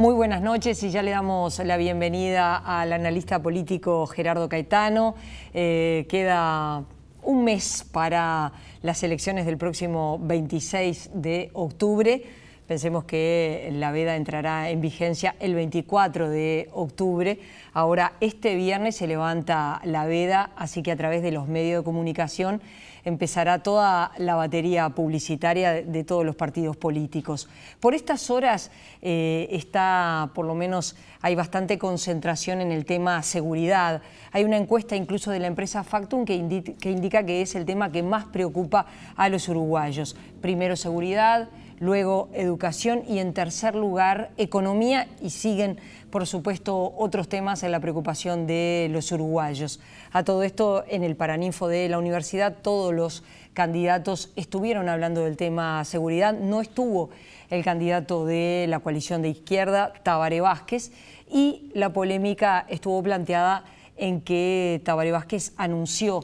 Muy buenas noches y ya le damos la bienvenida al analista político Gerardo Caetano. Queda un mes para las elecciones del próximo 26 de octubre. Pensemos que la veda entrará en vigencia el 24 de octubre. Ahora, este viernes se levanta la veda, así que a través de los medios de comunicación empezará toda la batería publicitaria de todos los partidos políticos. Por estas horas por lo menos hay bastante concentración en el tema seguridad. Hay una encuesta incluso de la empresa Factum que indica que es el tema que más preocupa a los uruguayos. Primero seguridad, luego educación y en tercer lugar economía, y siguen por supuesto otros temas en la preocupación de los uruguayos. A todo esto, en el Paraninfo de la universidad todos los candidatos estuvieron hablando del tema seguridad. No estuvo el candidato de la coalición de izquierda, Tabaré Vázquez, y la polémica estuvo planteada en que Tabaré Vázquez anunció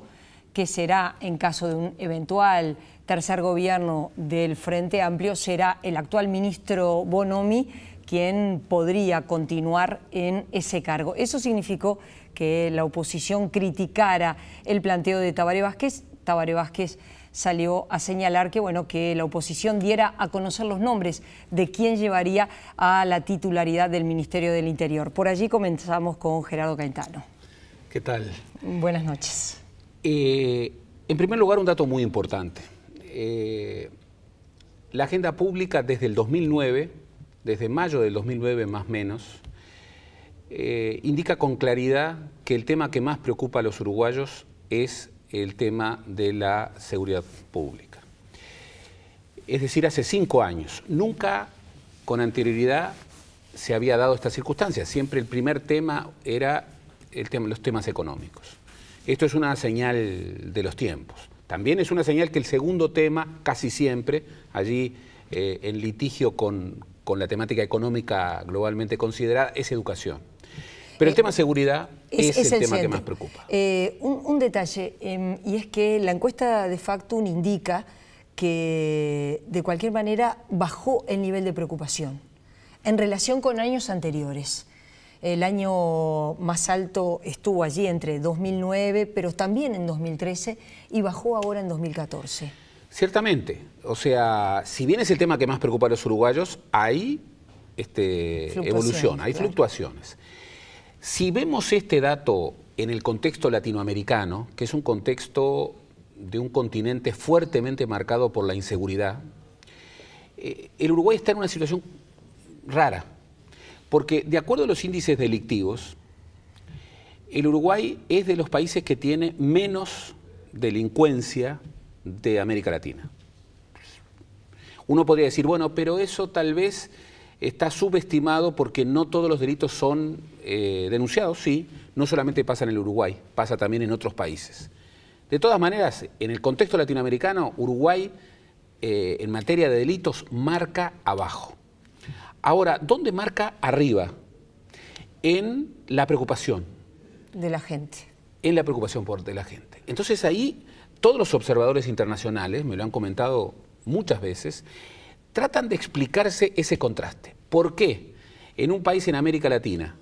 que será, en caso de un eventual tercer gobierno del Frente Amplio, será el actual ministro Bonomi quien podría continuar en ese cargo. Eso significó que la oposición criticara el planteo de Tabaré Vázquez. Tabaré Vázquez salió a señalar que la oposición diera a conocer los nombres de quién llevaría a la titularidad del Ministerio del Interior. Por allí comenzamos con Gerardo Caetano. ¿Qué tal? Buenas noches. En primer lugar, un dato muy importante. La agenda pública desde el 2009, desde mayo del 2009 más o menos, indica con claridad que el tema que más preocupa a los uruguayos es el tema de la seguridad pública. Es decir, hace 5 años, nunca con anterioridad se había dado esta circunstancia. Siempre el primer tema era los temas económicos. Esto es una señal de los tiempos. También es una señal que el segundo tema, casi siempre, allí en litigio con la temática económica globalmente considerada, es educación. Pero el tema seguridad es el tema que más preocupa. Un detalle, y es que la encuesta de Factum indica que de cualquier manera bajó el nivel de preocupación en relación con años anteriores. El año más alto estuvo allí entre 2009, pero también en 2013, y bajó ahora en 2014. Ciertamente. O sea, si bien es el tema que más preocupa a los uruguayos, hay evolución, hay fluctuaciones. Si vemos este dato en el contexto latinoamericano, que es un contexto de un continente fuertemente marcado por la inseguridad, el Uruguay está en una situación rara. Porque de acuerdo a los índices delictivos, el Uruguay es de los países que tiene menos delincuencia de América Latina. Uno podría decir, bueno, pero eso tal vez está subestimado porque no todos los delitos son denunciados. Sí, no solamente pasa en el Uruguay, pasa también en otros países. De todas maneras, en el contexto latinoamericano, Uruguay en materia de delitos marca abajo. Ahora, ¿dónde marca arriba? En la preocupación. De la gente. En la preocupación de la gente. Entonces ahí todos los observadores internacionales, me lo han comentado muchas veces, tratan de explicarse ese contraste. ¿Por qué? En un país en América Latina,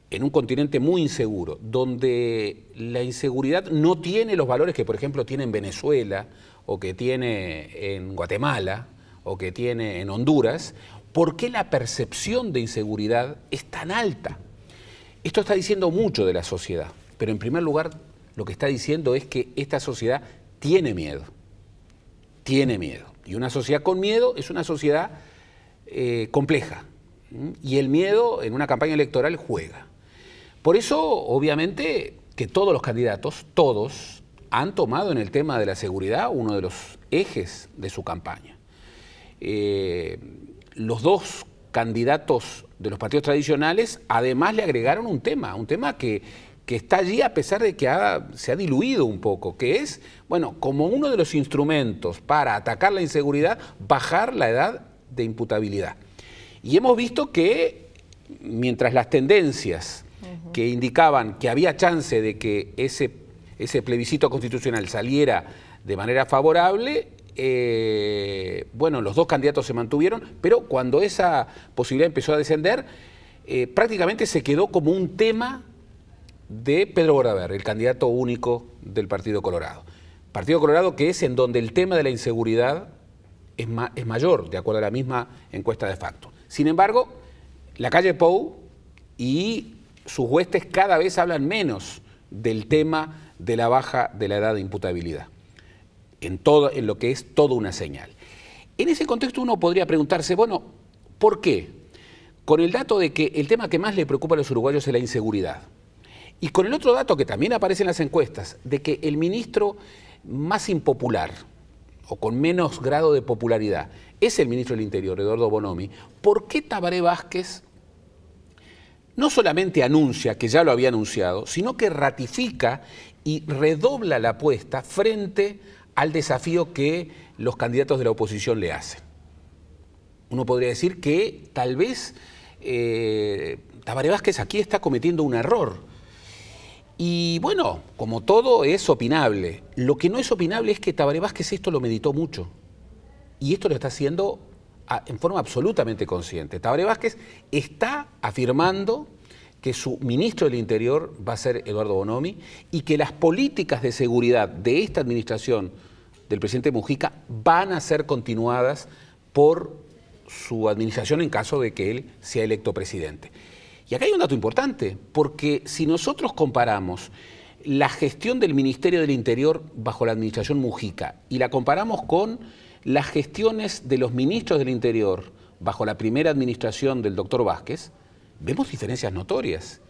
en un continente muy inseguro, donde la inseguridad no tiene los valores que, por ejemplo, tiene en Venezuela, o que tiene en Guatemala, o que tiene en Honduras, ¿por qué la percepción de inseguridad es tan alta? Esto está diciendo mucho de la sociedad, pero en primer lugar lo que está diciendo es que esta sociedad tiene miedo. Tiene miedo. Y una sociedad con miedo es una sociedad compleja. Y el miedo en una campaña electoral juega. Por eso, obviamente, que todos los candidatos, todos, han tomado en el tema de la seguridad uno de los ejes de su campaña. Los dos candidatos de los partidos tradicionales además le agregaron un tema que está allí a pesar de que se ha diluido un poco, que es, bueno, como uno de los instrumentos para atacar la inseguridad, bajar la edad de imputabilidad. Y hemos visto que mientras las tendencias que indicaban que había chance de que ese plebiscito constitucional saliera de manera favorable, bueno, los dos candidatos se mantuvieron, pero cuando esa posibilidad empezó a descender, prácticamente se quedó como un tema de Pedro Bordaberry, el candidato único del Partido Colorado. Partido Colorado que es en donde el tema de la inseguridad es mayor, de acuerdo a la misma encuesta de facto. Sin embargo, la calle Pou y sus huestes cada vez hablan menos del tema de la baja de la edad de imputabilidad, en lo que es toda una señal. En ese contexto uno podría preguntarse, bueno, ¿por qué? Con el dato de que el tema que más le preocupa a los uruguayos es la inseguridad. Y con el otro dato que también aparece en las encuestas, de que el ministro más impopular o con menos grado de popularidad es el ministro del Interior, Eduardo Bonomi, ¿por qué Tabaré Vázquez no solamente anuncia, que ya lo había anunciado, sino que ratifica y redobla la apuesta frente al desafío que los candidatos de la oposición le hacen? Uno podría decir que tal vez Tabaré Vázquez aquí está cometiendo un error. Y bueno, como todo es opinable. Lo que no es opinable es que Tabaré Vázquez esto lo meditó mucho. Y esto lo está haciendo en forma absolutamente consciente. Tabaré Vázquez está afirmando que su ministro del Interior va a ser Eduardo Bonomi y que las políticas de seguridad de esta administración del presidente Mujica van a ser continuadas por su administración en caso de que él sea electo presidente. Y acá hay un dato importante, porque si nosotros comparamos la gestión del Ministerio del Interior bajo la administración Mujica y la comparamos con las gestiones de los ministros del Interior bajo la primera administración del doctor Vázquez, vemos diferencias notorias.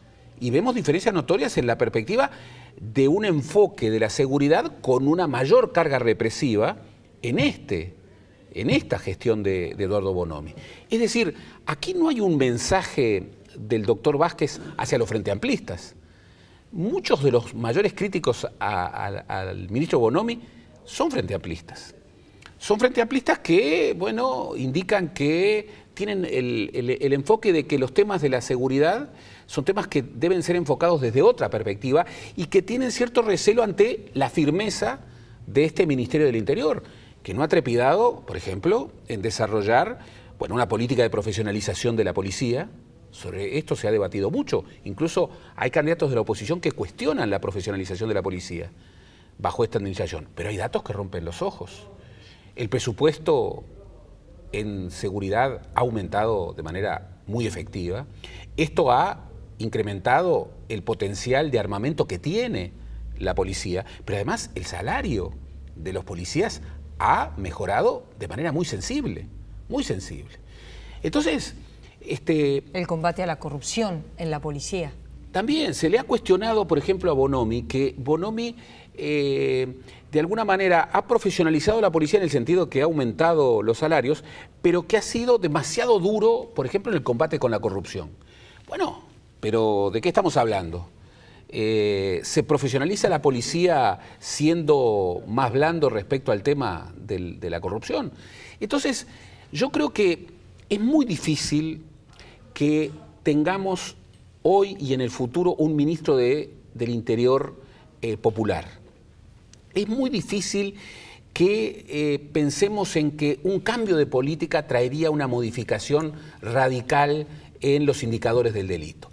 Y vemos diferencias notorias en la perspectiva de un enfoque de la seguridad con una mayor carga represiva en esta gestión de Eduardo Bonomi. Es decir, aquí no hay un mensaje del doctor Vázquez hacia los frente amplistas. Muchos de los mayores críticos al ministro Bonomi son frente amplistas. Son frente amplistas que, bueno, indican que tienen el enfoque de que los temas de la seguridad son temas que deben ser enfocados desde otra perspectiva y que tienen cierto recelo ante la firmeza de este Ministerio del Interior, que no ha trepidado, por ejemplo, en desarrollar, bueno, una política de profesionalización de la policía. Sobre esto se ha debatido mucho. Incluso hay candidatos de la oposición que cuestionan la profesionalización de la policía bajo esta administración. Pero hay datos que rompen los ojos. El presupuesto en seguridad ha aumentado de manera muy efectiva. Esto ha incrementado el potencial de armamento que tiene la policía, pero además el salario de los policías ha mejorado de manera muy sensible, muy sensible. Entonces, el combate a la corrupción en la policía. También se le ha cuestionado, por ejemplo, a Bonomi, que Bonomi de alguna manera ha profesionalizado la policía en el sentido que ha aumentado los salarios, pero que ha sido demasiado duro, por ejemplo, en el combate con la corrupción. Bueno, pero ¿de qué estamos hablando? ¿Se profesionaliza la policía siendo más blando respecto al tema de la corrupción? Entonces, yo creo que es muy difícil que tengamos hoy y en el futuro un ministro del Interior popular. Es muy difícil que pensemos en que un cambio de política traería una modificación radical en los indicadores del delito.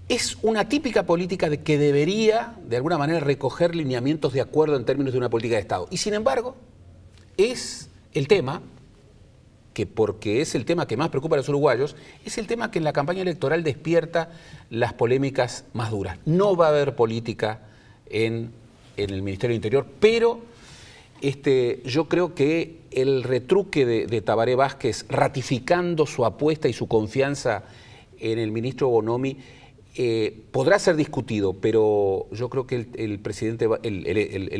Es una típica política que debería, de alguna manera, recoger lineamientos de acuerdo en términos de una política de Estado. Y, sin embargo, es el tema que, porque es el tema que más preocupa a los uruguayos, es el tema que en la campaña electoral despierta las polémicas más duras. No va a haber política en el Ministerio del Interior, pero yo creo que el retruque de Tabaré Vázquez ratificando su apuesta y su confianza en el ministro Bonomi podrá ser discutido, pero yo creo que el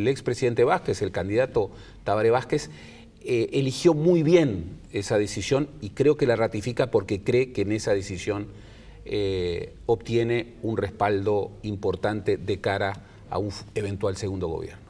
expresidente Vázquez, el candidato Tabaré Vázquez, eligió muy bien esa decisión y creo que la ratifica porque cree que en esa decisión obtiene un respaldo importante de cara a un eventual segundo gobierno.